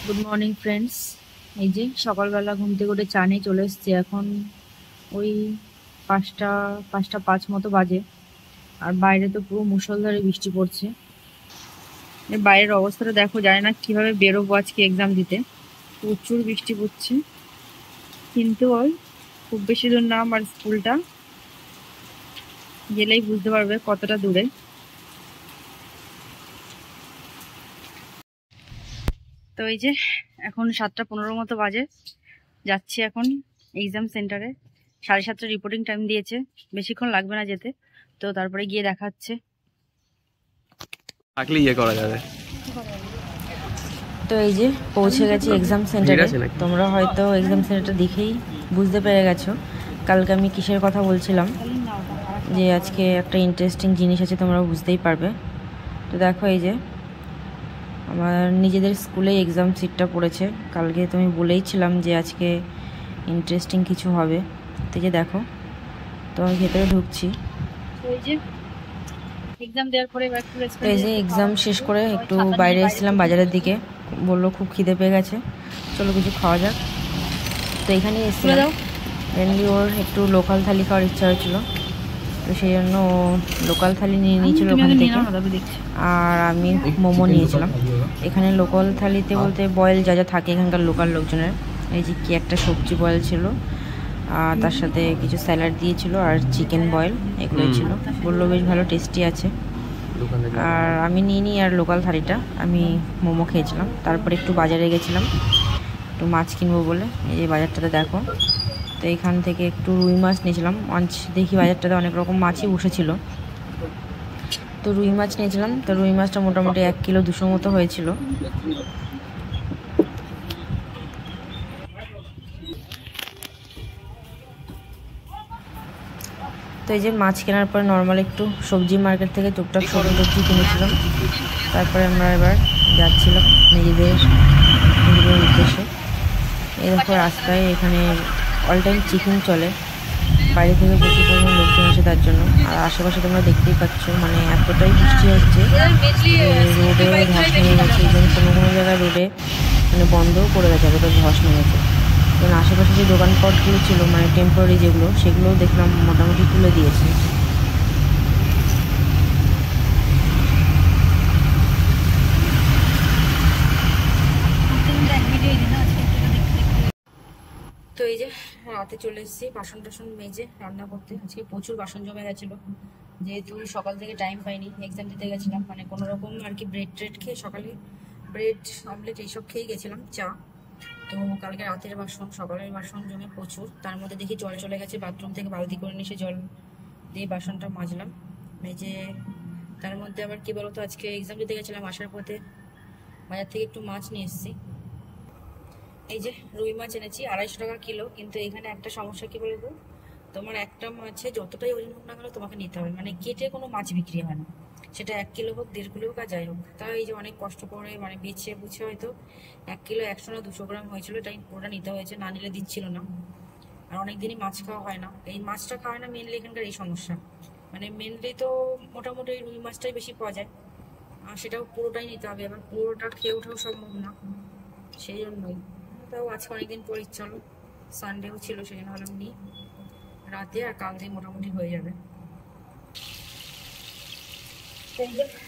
Good morning friends. এই যে সকালবেলা ঘুম থেকে উঠে চা নিয়ে চলে এসেছি। এখন ওই 5টা 5 মতো বাজে। আর বাইরে তো পুরো মুষলধারে বৃষ্টি পড়ছে। এই বাইরের অবস্থাটা দেখো, জানি না কিভাবে বেরোবো আজকে এক্সাম দিতে। প্রচুর বৃষ্টি পড়ছে, কিন্তু ওই খুব বেশি দূর না, আমার স্কুলটা গেলেই বুঝতে পারবে কতটা দূরে। তো এই যে এখন 7টা 15 মতো বাজে, যাচ্ছি এখন এক্সাম সেন্টারে। 7:30 রিপোর্টিং টাইম দিয়েছে, বেশিক্ষণ লাগবে না যেতে। তো তারপরে গিয়ে দেখা হচ্ছে। করা যাবে। তো এই যে পৌঁছে গেছি এক্সাম সেন্টারে। তোমরা হয়তো এক্সাম সেন্টারটা দেখেই বুঝতে পেরে গেছো কালকে আমি কিসের কথা বলছিলাম, যে আজকে একটা ইন্টারেস্টিং জিনিস আছে, তোমরা বুঝতেই পারবে। তো দেখো, এই যে আমার নিজেদের স্কুলে এক্সাম সিটটা পড়েছে। কালকে তো আমি বলেইছিলাম যে আজকে ইন্টারেস্টিং কিছু হবে। তো যে দেখো, তো আমি ভেতরে ঢুকছি। তো এই যে এক্সাম শেষ করে একটু বাইরে এসেছিলাম বাজারের দিকে। বললো খুব খিদে পেয়ে গেছে, চলো কিছু খাওয়া যাক। তো এখানেই এসেছিলাম। মেনলি ওর একটু লোকাল থালি খাওয়ার ইচ্ছা হয়েছিল, তো সেই জন্য ও লোকাল থালি নিয়ে নিয়েছিল ওখান থেকে। আর আমি মোমো নিয়েছিলাম। এখানে লোকাল থালিতে বলতে বয়েল যা যা থাকে এখানকার লোকাল লোকজনের, এই যে কি একটা সবজি বয়েল ছিল, আর তার সাথে কিছু স্যালাড দিয়েছিল, আর চিকেন বয়েল এগুলোই ছিল। বললো বেশ ভালো টেস্টি আছে। আর আমি নিয়ে নিই আর লোকাল থালিটা, আমি মোমো খেয়েছিলাম। তারপরে একটু বাজারে গেছিলাম একটু মাছ কিনবো বলে। এই যে বাজারটাতে দেখো, তো এখান থেকে একটু রুই মাছ নিয়েছিলাম। দেখি বাজারটাতে অনেক রকম মাছই বসেছিল, তো রুই মাছ নিয়েছিলাম। তো রুই মাছটা মোটামুটি 1 কিলো 200 মতো হয়েছিল। তো এই যে মাছ কেনার পরে নর্মাল একটু সবজি মার্কেট থেকে টুকটাক সবজি কিনেছিলাম। তারপরে আমরা এবার যাচ্ছিলাম নিজেদের উদ্দেশ্যে। এই দেখো রাস্তায় এখানে অল টাইম চেকিং চলে, বাইরে থেকে প্রচুর পরিমাণ লোকজন আসে তার জন্য। আর আশেপাশে তোমরা দেখতেই পাচ্ছ, মানে এতটাই বৃষ্টি হচ্ছে রোডে ধস নেমে গেছে। এবং কোনো কোনো জায়গায় রোডে মানে বন্ধও করে গেছে, এতটা ধস নেমেছে। এবং আশেপাশে যে দোকানপাটগুলো ছিল, মানে টেম্পোরারি যেগুলো, সেগুলোও দেখলাম মোটামুটি তুলে দিয়েছে। তো এই যে রাতে চলে এসেছি বাসন টাসন মেজে রান্না করতে। আজকে প্রচুর বাসন জমে গেছিলো, যেহেতু সকাল থেকে টাইম পাইনি, এক্সাম দিতে গেছিলাম। মানে কোনো রকম আর কি ব্রেড ট্রেড খেয়ে, সকালে ব্রেড অমলেট এইসব খেয়ে গেছিলাম, চা। তো কালকে রাতের বাসন সকালের বাসন জমে প্রচুর। তার মধ্যে দেখি জল চলে গেছে, বাথরুম থেকে বালতি করে নিয়ে এসে জল দিয়ে বাসনটা মাজলাম মেজে। তার মধ্যে আবার কি বলতো, আজকে এক্সাম দিতে গেছিলাম, আসার পথে বাজার থেকে একটু মাছ নিয়ে এসেছি। এই যে রুই মাছ এনেছি 250 টাকা কিলো। কিন্তু এখানে একটা সমস্যা কি বলতো, তোমার একটা মাছে যতটাই ওজন হোক না কেন তোমাকে নিতে হবে, মানে কেটে কোনো মাছ বিক্রি হয় না। সেটা 1 কিলো হোক 1.5 কিলো হোক আর যাই হোক। তাই এই যে অনেক কষ্ট করে মানে বেছে বুঝে হয়তো 1 কিলো 100 না 200 গ্রাম হয়েছিল, এটাই পুরোটা নিতে হয়েছে, না নিলে দিচ্ছিল না। আর অনেকদিনই মাছ খাওয়া হয় না, এই মাছটা খাওয়া না মেনলি এখানকার এই সমস্যা। মানে মেনলি তো মোটামুটি রুই মাছটাই বেশি পাওয়া যায়, আর সেটাও পুরোটাই নিতে হবে। এবার পুরোটা খেয়ে ওঠাও সম্ভব না, সেই জন্যই। তাও আজকে অনেকদিন পর ইচ্ছা হলো, সানডেও ছিল, সেই জন্য হলাম নিই রাতে, আর কাল দিয়ে মোটামুটি হয়ে যাবে।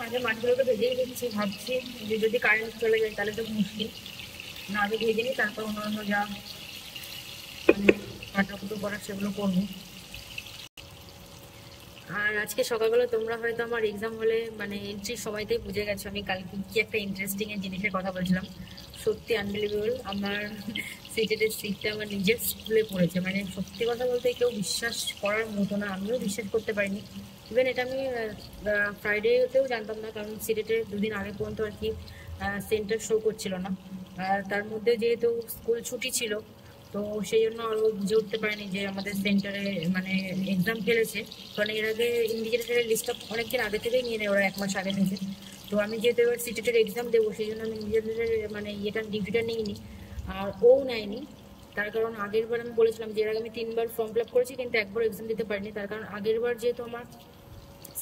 আগে মাছগুলোকে ভেজেই রেখেছি, ভাবছি যে যদি কারেন্ট চলে যায় তাহলে তো মুশকিল, না আগে ভেজে নিই, তারপর অন্য যা মানে কাটাকুটো করার সেগুলো করবো। আর আজকে সকালবেলা তোমরা হয়তো আমার এক্সাম হলে মানে এন্ট্রির সময়তেই বুঝে গেছো আমি কালকে কি একটা ইন্টারেস্টিং এর জিনিসের কথা বলছিলাম। সত্যি আনবিলিভেবল, আমার সিটের সিটটা আমার নিজের স্কুলে পড়েছে। মানে সত্যি কথা বলতে কেউ বিশ্বাস করার মতো না, আমিও বিশ্বাস করতে পারিনি। ইভেন এটা আমি ফ্রাইডেতেও জানতাম না, কারণ সিটেটের 2 দিন আগে পর্যন্ত আর কি সেন্টার শো করছিল না। আর তার মধ্যে যেহেতু স্কুল ছুটি ছিল, তো সেই জন্য আরও বুঝে উঠতে পারেনি যে আমাদের সেন্টারে মানে এক্সাম ফেলেছে। কারণ এর আগে ইন্ডিকেটারের লিস্টটা অনেকদিন আগে থেকেই নিয়ে নেয় ওরা, 1 মাস আগে থেকে। তো আমি যেহেতু এবার সিটেটের এক্সাম দেবো, সেই জন্য আমি ইন্ডিকেটারের মানে ডিউটিটা নিইনি, আর ও নেয়নি। তার কারণ আগের বার আমি বলেছিলাম যে এর আগে আমি 3বার ফর্ম ফিল আপ করেছি, কিন্তু একবার এক্সাম দিতে পারিনি। তার কারণ আগের বার যেহেতু আমার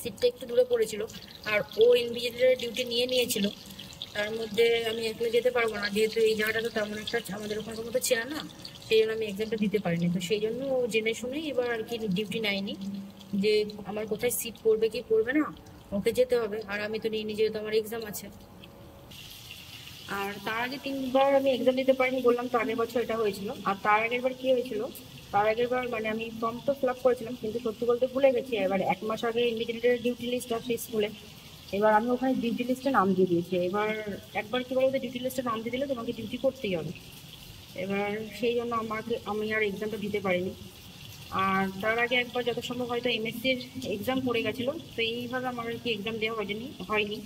সিটটা একটু দূরে পড়েছিল, আর ও ইনভিজিলেটরের ডিউটি নিয়ে নিয়েছিল, তার মধ্যে আমি একলা যেতে পারবো না, যেহেতু এই জায়গাটা তো তেমন একটা আমাদের ওখানকার মতো চেনা না, সেই জন্য আমি এক্সামটা দিতে পারিনি। তো সেই জন্য ও জেনে শুনেই এবার আর কি ডিউটি নেয়নি, যে আমার কোথায় সিট পড়বে কি পড়বে না ওকে যেতে হবে, আর আমি তো নিয়ে যেহেতু আমার এক্সাম আছে। আর তার আগে 3বার আমি এক্সাম দিতে পারিনি বললাম তো, আগের বছর এটা হয়েছিল। আর তার আগের বার কি হয়েছিল, তার আগের বার মানে আমি ফর্ম তো ফিল আপ করেছিলাম, কিন্তু সত্যি বলতে ভুলে গেছি। এবার 1 মাস আগে ইন্ডিভিজুয়াল ডিউটি লিস্ট আসে স্কুলে, এবার আমি ওখানে ডিউটি লিস্টে নাম দিয়ে দিয়েছি। এবার একবার কি বলতো, ডিউটি লিস্টে নাম দিয়ে দিলে তোমাকে ডিউটি করতেই হবে। এবার সেই জন্য আমি আর এক্সামটা দিতে পারিনি। আর তার আগে একবার যত সম্ভব হয়তো এমএসসির এক্সাম পড়ে গেছিলো, তো এইভাবে আমার আর কি এক্সাম দেওয়া হয়নি।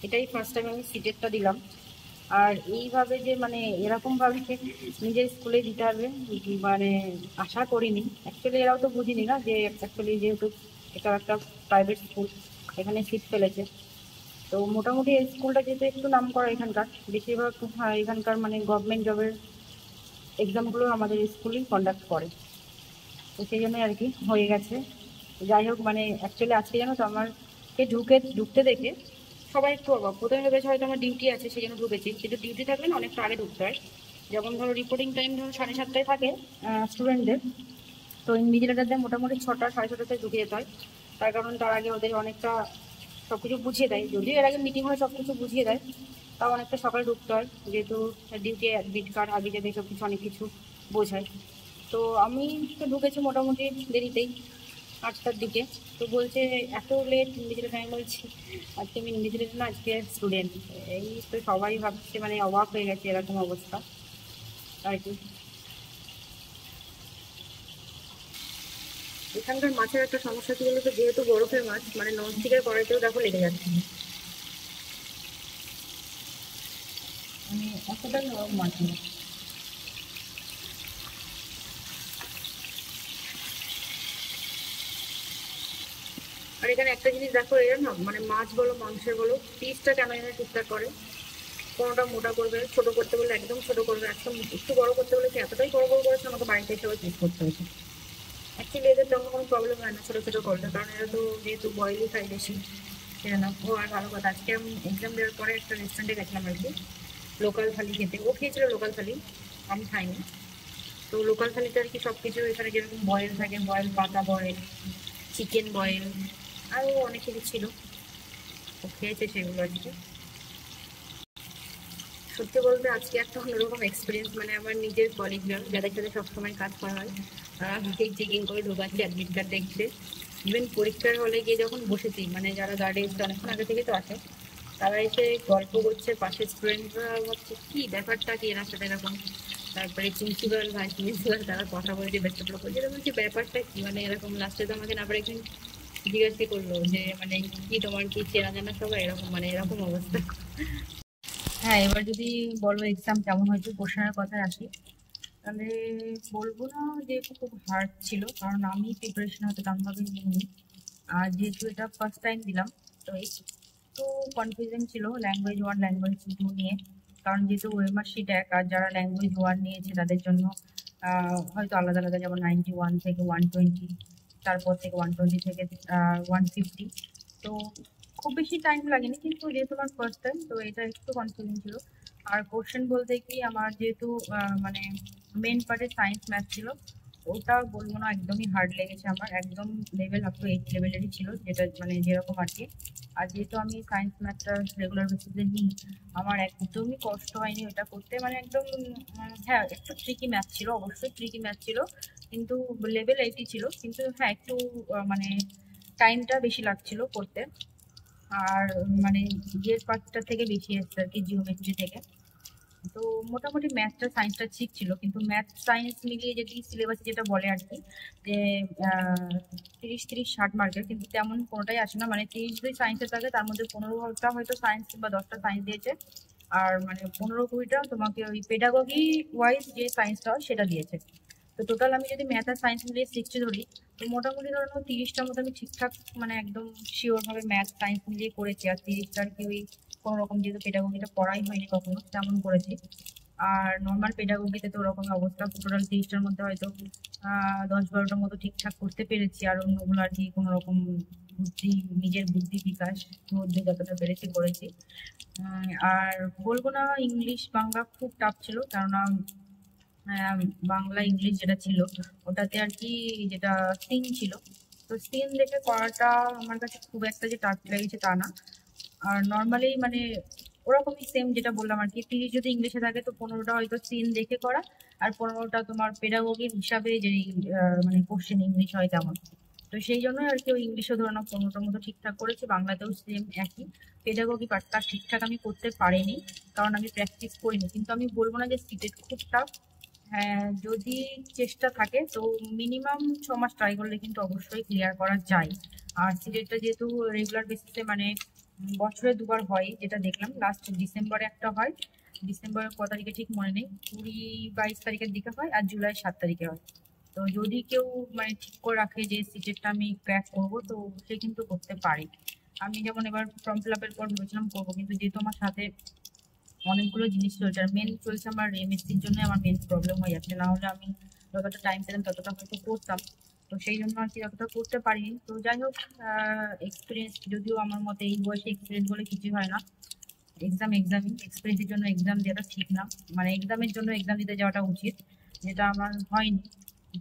এটাই ফার্স্ট টাইম আমি সিটেটটা দিলাম। আর এইভাবে যে মানে এরকম ভাবে নিজের স্কুলে দিতে হবে মানে আশা করিনি। অ্যাকচুয়ালি এরাও তো বুঝিনি না যে অ্যাকচুয়ালি যেহেতু এটা একটা প্রাইভেট স্কুল, এখানে সিট ফেলেছে। তো মোটামুটি এই স্কুলটা যেহেতু একটু নাম করা এখানকার, বেশিরভাগ এখানকার মানে গভর্নমেন্ট জবের এক্সামগুলো আমাদের স্কুলেই কন্ডাক্ট করে। তো সেই জন্যই আর কি হয়ে গেছে। যাই হোক, মানে অ্যাকচুয়ালি আজকে জানো তো আমারকে ঢুকতে দেখে সবাই একটু অবাক। প্রথমে ভেবেছে হয়তো আমার ডিউটি আছে সেই জন্য ঢুকেছি, কিন্তু ডিউটি থাকলে না অনেকটা আগে ঢুকতে হয়। যেমন ধরো রিপোর্টিং টাইম ধরো 7:30টায় থাকে স্টুডেন্টদের, তো ইনভিজিলেটারদের মোটামুটি 6টা 6:30টায় ঢুকে যেতে হয়। তার কারণ তার আগে ওদের অনেকটা সবকিছু বুঝিয়ে দেয়, যদিও এর আগে মিটিং হয় সবকিছু বুঝিয়ে দেয়, তাও অনেকটা সকালে ঢুকতে হয়, যেহেতু ডিউটি অ্যাডমিট কার্ড আগে যাবে সব কিছু অনেক কিছু বোঝায়। তো আমি তো ঢুকেছি মোটামুটি দেরিতেই, 8টার দিকে। তো বলছে এত লেট ইনভিজিলেটর, আমি বলছি আজকে আমি ইনভিজিলেটর না, আজকে স্টুডেন্ট। এই তো সবাই ভাবছে, মানে অবাক হয়ে গেছে, এরকম অবস্থা আর কি। এখানকার মাছের একটা সমস্যা কি বলতো, যেহেতু বরফের মাছ, মানে ননস্টিকের কড়াইতেও দেখো লেগে যাচ্ছে, মানে এতটা নরম মাছ না। আর এখানে একটা জিনিস দেখো, এরা না মানে মাছ বলো মাংসের বলো পিসটা কেন এখানে ঠিকঠাক করে, কোনোটা মোটা করবে, ছোট করতে বললে একদম ছোট করবে, একদম একটু বড় করতে বলে এতটাই বড় বড় করেছে, আমাকে বাড়িতে এসে আবার পিস করতে হয়েছে। অ্যাকচুয়ালি এদের তেমন কোনো প্রবলেম হয় না ছোট ছোট করলে, কারণ এরা তো যেহেতু বয়েলই খাই বেশি, সেজন্য। ও আর ভালো কথা, আজকে আমি এক্সাম দেওয়ার পরে একটা রেস্টুরেন্টে গেছিলাম আর কি, লোকাল থালি খেতে। ও খেয়েছিল লোকাল থালি, আমি খাইনি। তো লোকাল থালিতে আর কি সব কিছু এখানে যেরকম বয়েল থাকে, বয়েল পাতা বয়েল, চিকেন বয়েল, আরও অনেক কিছু ছিল, ও খেয়েছে সেগুলো আজকে। সত্যি বলতে আজকে একটা অন্যরকম এক্সপিরিয়েন্স, মানে আমার নিজের কলিগরা যাদের সাথে সবসময় কাজ করা হয়, তারা আমাকেই চেকিং করে ঢোকাচ্ছে অ্যাডমিট কার্ড দেখছে। ইভেন পরীক্ষার হলে গিয়ে যখন বসেছি, মানে যারা গার্ডে এসে অনেকক্ষণ আগে থেকে তো আসে, তারা এসে গল্প করছে, পাশের স্টুডেন্টরা ভাবছে কি ব্যাপারটা কি এনার সাথে এরকম। তারপরে প্রিন্সিপাল ভাইস প্রিন্সিপাল তারা কথা বলছে, ব্যস্ত বলছে, বলছি ব্যাপারটা কি, মানে এরকম। লাস্টে তো আমাকে না পারে একদিন জিজ্ঞাসা করলো যে মানে কি তোমার কি চেনা জানা সবাই, এরকম মানে এরকম অবস্থা। হ্যাঁ, এবার যদি বলো এক্সাম কেমন হয়েছে, কোশ্চেনের কথায় আসি, তাহলে বলবো না যে খুব হার্ড ছিল, কারণ আমি প্রিপারেশন হয়তো তেমনভাবে নিইনি। আর যেহেতু এটা ফার্স্ট টাইম দিলাম, তো একটু কনফিউশন ছিল ল্যাঙ্গুয়েজ 1 ল্যাঙ্গুয়েজ 2 নিয়ে। কারণ যেহেতু ওএমআর শিট এক, আর যারা ল্যাঙ্গুয়েজ 1 নিয়েছে তাদের জন্য হয়তো আলাদা আলাদা, যেমন 91 থেকে 120, তারপর থেকে 120 থেকে 150। তো খুব বেশি টাইম লাগেনি, কিন্তু যেহেতু আমার ফার্স্ট টাইম, তো এটা একটু কনফিউজিং ছিল। আর কোশ্চেন বলতে কি, আমার যেহেতু মানে মেন পার্টে সায়েন্স ম্যাথ ছিল, ওটা বলবো না একদমই হার্ড লেগেছে আমার, একদম লেভেল আপ টু 8 লেভেলেরই ছিল, যেটা মানে যেরকম আর কি। আর যেহেতু আমি সায়েন্স ম্যাথটা রেগুলার বেসিসে নিই, আমার একদমই কষ্ট হয়নি ওটা করতে, মানে একদম হ্যাঁ একটু ট্রিকি ম্যাথ ছিল, অবশ্যই ট্রিকি ম্যাথ ছিল, কিন্তু লেভেল 80 ছিল, কিন্তু হ্যাঁ একটু মানে টাইমটা বেশি লাগছিল করতে। আর মানে ইয়ের পার্টটা থেকে বেশি এসছে আর কি, জিওমেট্রি থেকে। তো মোটামুটি ম্যাথটা সায়েন্সটা ঠিক ছিল, কিন্তু ম্যাথ সায়েন্স মিলিয়ে যদি সিলেবাসে যেটা বলে আর কি, যে 30-30-60 মার্কের, কিন্তু তেমন কোনোটাই আসে না। মানে 30 যদি সায়েন্সে থাকে, তার মধ্যে 15টা হয়তো সায়েন্স বা 10টা সায়েন্স দিয়েছে, আর মানে 15-20টা তোমাকে ওই পেডাগজি ওয়াইজ যে সায়েন্সটা হয় সেটা দিয়েছে। তো টোটাল আমি যদি ম্যাথ আর সায়েন্স মিলিয়ে 60 ধরি, তো মোটামুটি ধরো 30টার মতো আমি ঠিকঠাক মানে একদম শিওর ভাবে ম্যাথ সায়েন্স মিলিয়ে করেছি। আর 30টা আর কি ওই কোনো রকম, যেহেতু পেডাগজিটা পড়াই হয়নি কখনো, তেমন করেছি। আর নর্মাল পেডাগোগিতে তো ওরকম অবস্থা, টোটাল 30টার মধ্যে হয়তো 10-12টার মতো ঠিকঠাক করতে পেরেছি, আর অন্যগুলো আর কি কোনো রকম বুদ্ধি, নিজের বুদ্ধি বিকাশ মধ্যে যতটা পেরেছি করেছি। আর বলবো না ইংলিশ বাংলা খুব টাফ ছিল, কেননা বাংলা ইংলিশ যেটা ছিল ওটাতে আর কি যেটা সিন ছিল, তো সিন দেখে করাটা আমার কাছে খুব একটা যে টাফ লেগেছে তা না। আর নর্মালি মানে ওরকমই সেম যেটা বললাম আর কি, 30 যদি ইংলিশে থাকে তো 15টা হয়তো সিন দেখে করা, আর 15টা তোমার পেডাগোগির হিসাবে যে মানে কোশ্চেন ইংলিশ হয় তেমন। তো সেই জন্যই আর কি ওই ইংলিশও ধরে নাও 15টার মতো ঠিকঠাক করেছি, বাংলাতেও সেম একই। পেডাগোগি পার্টটা ঠিকঠাক আমি করতে পারিনি, কারণ আমি প্র্যাকটিস করিনি। কিন্তু আমি বলবো না যে সিটেট খুব টাফ। হ্যাঁ, যদি চেষ্টা থাকে তো মিনিমাম 6 মাস ট্রাই করলে কিন্তু অবশ্যই ক্লিয়ার করা যায়। আর সিলেটটা যেহেতু রেগুলার বেসিসে মানে বছরে দুবার হয়, যেটা দেখলাম লাস্ট ডিসেম্বরে একটা হয়, ডিসেম্বরের ক তারিখে ঠিক মনে নেই, 20-22 তারিখের দিকে হয়, আর জুলাই 7 তারিখে হয়। তো যদি কেউ মানে ঠিক করে রাখে যে সিটেটটা আমি ক্র্যাক করবো, তো সে কিন্তু করতে পারে। আমি যেমন এবার ফর্ম ফিল আপের পর ভেবেছিলাম করবো, কিন্তু যেহেতু আমার সাথে অনেকগুলো জিনিস চলছে, আর মেন চলছে আমার এমএসসির জন্য আমার মেন প্রবলেম হয়ে যাচ্ছে, না হলে আমি যতটা টাইম পেতাম ততটা হয়তো করতাম। তো সেই জন্য আর কি যতটা করতে পারিনি। তো যাই হোক, এক্সপিরিয়েন্স যদিও আমার মতে এই বয়সে এক্সপিরিয়েন্স বলে কিছুই হয় না। এক্সামই এক্সপিরিয়েন্সের জন্য এক্সাম দেওয়াটা ঠিক না, মানে এক্সামের জন্য এক্সাম দিতে যাওয়াটা উচিত, যেটা আমার হয়নি।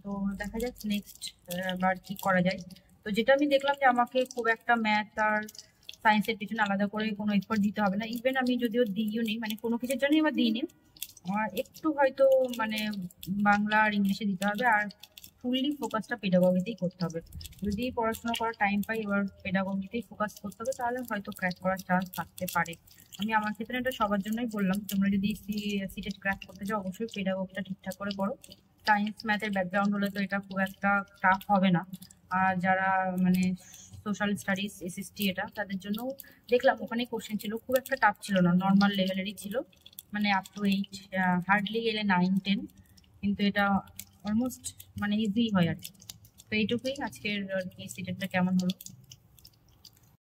তো দেখা যাক নেক্সট বার কি করা যায়। তো যেটা আমি দেখলাম যে আমাকে খুব একটা ম্যাথ আর সায়েন্সের পিছনে আলাদা করে কোনো এফোর্ট দিতে হবে না, ইভেন আমি যদিও দিইও নি, মানে কোনো কিছুর জন্যই আমার দিইনি। আর একটু হয়তো মানে বাংলা আর ইংলিশে দিতে হবে, আর ফুললি ফোকাসটা পেডাগগিতেই করতে হবে। যদি পড়াশোনা করার টাইম পাই, এবার পেডাগগিতেই ফোকাস করতে হবে, তাহলে হয়তো ক্র্যাক করার চান্স থাকতে পারে। আমি আমার ক্ষেত্রে এটা সবার জন্যই বললাম, তোমরা যদি সিটেট ক্র্যাক করতে চাও অবশ্যই পেডাগগিটা ঠিকঠাক করে করো। সায়েন্স ম্যাথের ব্যাকগ্রাউন্ড হলে তো এটা খুব একটা টাফ হবে না। আর যারা মানে সোশ্যাল স্টাডিজ এসএসটি এটা তাদের জন্য দেখলাম ওখানে কোশ্চেন ছিল, খুব একটা টাফ ছিল না, নর্মাল লেভেলেরই ছিল, মানে আপ টু 8, হার্ডলি গেলে 9-10, কিন্তু এটা অলমোস্ট মানে ইজি হয় আর কি। তো এইটুকুই আজকের আর কি সিটেটটা কেমন হলো।